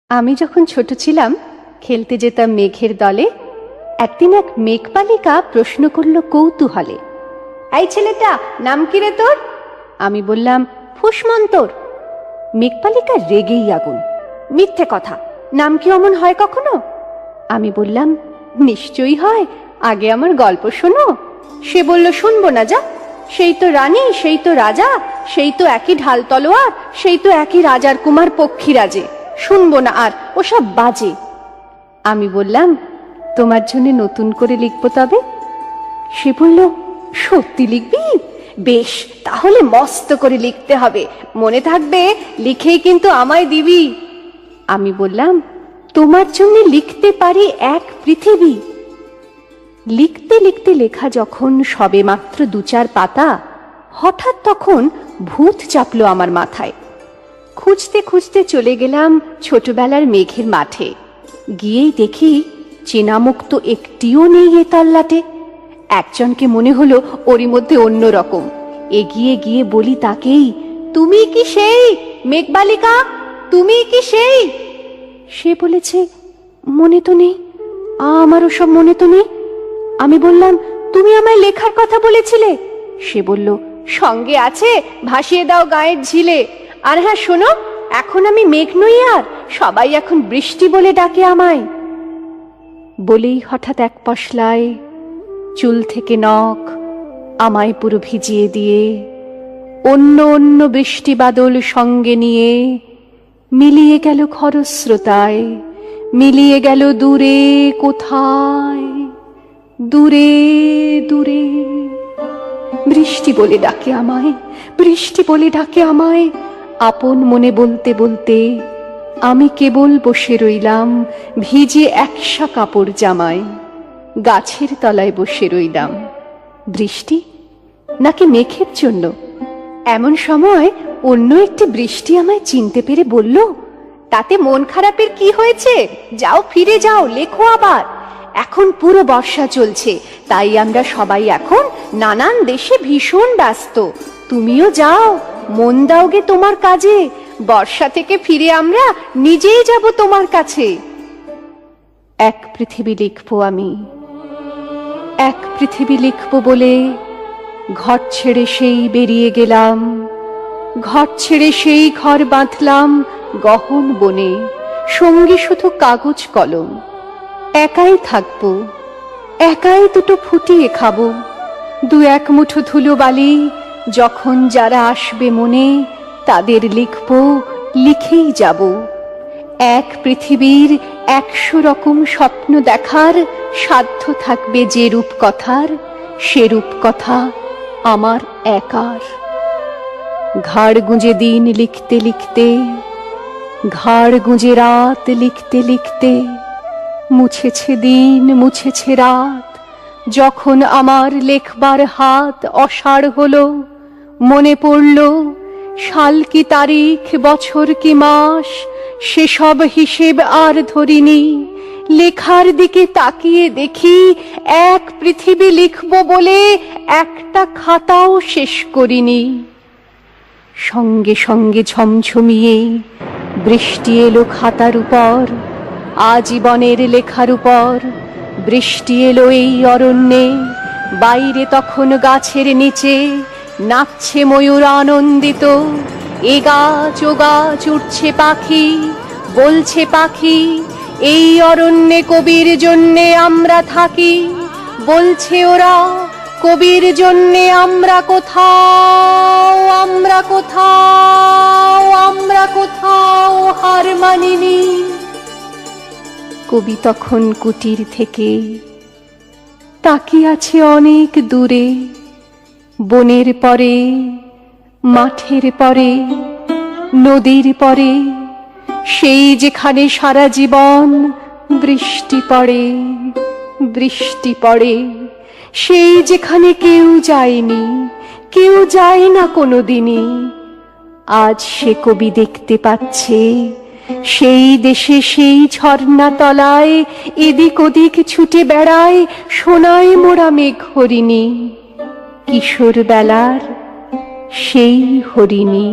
আমি যখন ছোট ছিলাম খেলতে যেতাম মেঘের দলে। একদিন এক মেঘবালিকা প্রশ্ন করল কৌতূহলে, এই ছেলেটা নাম কি রে তোর? আমি বললাম ফুসমন্তর। মেঘবালিকা রেগেই আগুন, মিথ্যে কথা, নাম কি অমন হয় কখনো? আমি বললাম নিশ্চয়ই হয়, আগে আমার গল্প শোনো। সে বলল শুনবো না, যা, সেই তো রানী, সেই তো রাজা, সেই তো একই ঢাল তলোয়ার, সেই তো একই রাজার কুমার পক্ষীরাজে, শুনবো না আর, ওসব বাজে। আমি বললাম তোমার জন্য নতুন করে লিখবো তবে। সে বলল সত্যি লিখবি? বেশ, তাহলে মস্ত করে লিখতে হবে, মনে থাকবে লিখেই কিন্তু আমায় দিবি। আমি বললাম তোমার জন্য লিখতে পারি এক পৃথিবী। লিখতে লিখতে লেখা যখন সবে মাত্র ২-৪ পাতা, হঠাৎ তখন ভূত চাপলো আমার মাথায়। খুঁজতে খুঁজতে চলে গেলাম ছোটবেলার মেঘের মাঠে। গিয়েই দেখি চেনামুখ তো একটিও নেই এ তল্লাটে। একজনকে মনে হলো ওরই মধ্যে অন্য রকম। এগিয়ে গিয়ে বলি তাকেই, তুমি কি সেই মেঘবালিকা? তুমি কি সেই? সে বলেছে মনে তো নেই, আমারও সব মনে তো নেই। আমি বললাম তুমি আমায় লেখার কথা বলেছিলে। সে বলল সঙ্গে আছে, ভাসিয়ে দাও গায়ের ঝিলে। আর হ্যাঁ শোনো, এখন আমি মেঘ নই আর, সবাই এখন বৃষ্টি বলে ডাকে আমায়। বলেই হঠাৎ এক পশলায় চুল থেকে নখ আমায় পুরো ভিজিয়ে দিয়ে অন্য অন্য বৃষ্টি বাদল সঙ্গে নিয়ে মিলিয়ে গেল খরস্রোতায়, মিলিয়ে গেল দূরে কোথায়, দূরে দূরে। বৃষ্টি বলে ডাকে আমায়, বৃষ্টি বলে ডাকে আমায়। আপন মনে বলতে বলতে আমি কেবল বসে রইলাম ভিজে একসা কাপড় জামায়। গাছের তলায় বসে রইলাম। বৃষ্টি নাকি মেঘের জন্য? এমন সময় অন্য একটি বৃষ্টি আমায় চিনতে পেরে বলল, তাতে মন খারাপের কি হয়েছে? যাও, ফিরে যাও, লেখো আবার। এখন পুরো বর্ষা চলছে, তাই আমরা সবাই এখন নানান দেশে ভীষণ ব্যস্ত। তুমিও যাও, মন দাওগে তোমার কাজে। বর্ষা থেকে ফিরে আমরা নিজেই যাব তোমার কাছে। এক পৃথিবী লিখবো আমি, এক পৃথিবী লিখবো বলে ঘর ছেড়ে সেই বেরিয়ে গেলাম। ঘর ছেড়ে সেই ঘর বাঁধলাম গহন বনে, সঙ্গে শুধু কাগজ কলম। একাই থাকবো, একাই দুটো ফুটিয়ে খাবো। ২-১ মুঠো ধুলো বালি, যখন যারা আসবে মনে তাদের লিখবো, লিখেই যাব। এক পৃথিবীর ১০০ রকম স্বপ্ন দেখার সাধ্য থাকবে যে রূপকথার, সে রূপকথা আমার একার। ঘাড় গুঁজে দিন লিখতে লিখতে, ঘাড় গুঁজে রাত লিখতে লিখতে, মুছেছে দিন মুছেছে রাত। যখন আমার লেখবার হাত অসাড় হলো, মনে পড়ল সাল কি তারিখ, বছর কি মাস, সেসব হিসেব আর ধরিনি। লেখার দিকে তাকিয়ে দেখি এক পৃথিবী লিখব বলে একটা খাতাও শেষ করিনি। সঙ্গে সঙ্গে ঝমঝমিয়ে বৃষ্টি এলো খাতার উপর, আজীবনের লেখার উপর। বৃষ্টি এলো এই অরণ্যে, বাইরে তখন গাছের নিচে নাচছে ময়ূর আনন্দিত। এ গাছ ও গাছ উঠছে পাখি, বলছে পাখি এই অরণ্যে কবির জন্যে আমরা থাকি। বলছে ওরা কবির জন্যে আমরা কোথাও, আমরা কোথাও, আমরা কোথাও হার মানিনি। কবি তখন কুটির থেকে তাকিয়ে আছে অনেক দূরে, বনের পরে, মাঠের পরে, নদীর পরে, সেই যেখানে সারা জীবন বৃষ্টি পড়ে, বৃষ্টি পড়ে। সেই যেখানে কেউ যায়নি, কেউ যায় না কোনোদিনই। আজ সে কবি দেখতে পাচ্ছে সেই দেশে সেই ঝর্ণা তলায় এদিক ওদিক ছুটে বেড়ায় সোনায় মোড়া মেঘ হরিণী, কিশোর বেলার সেই হরিণী।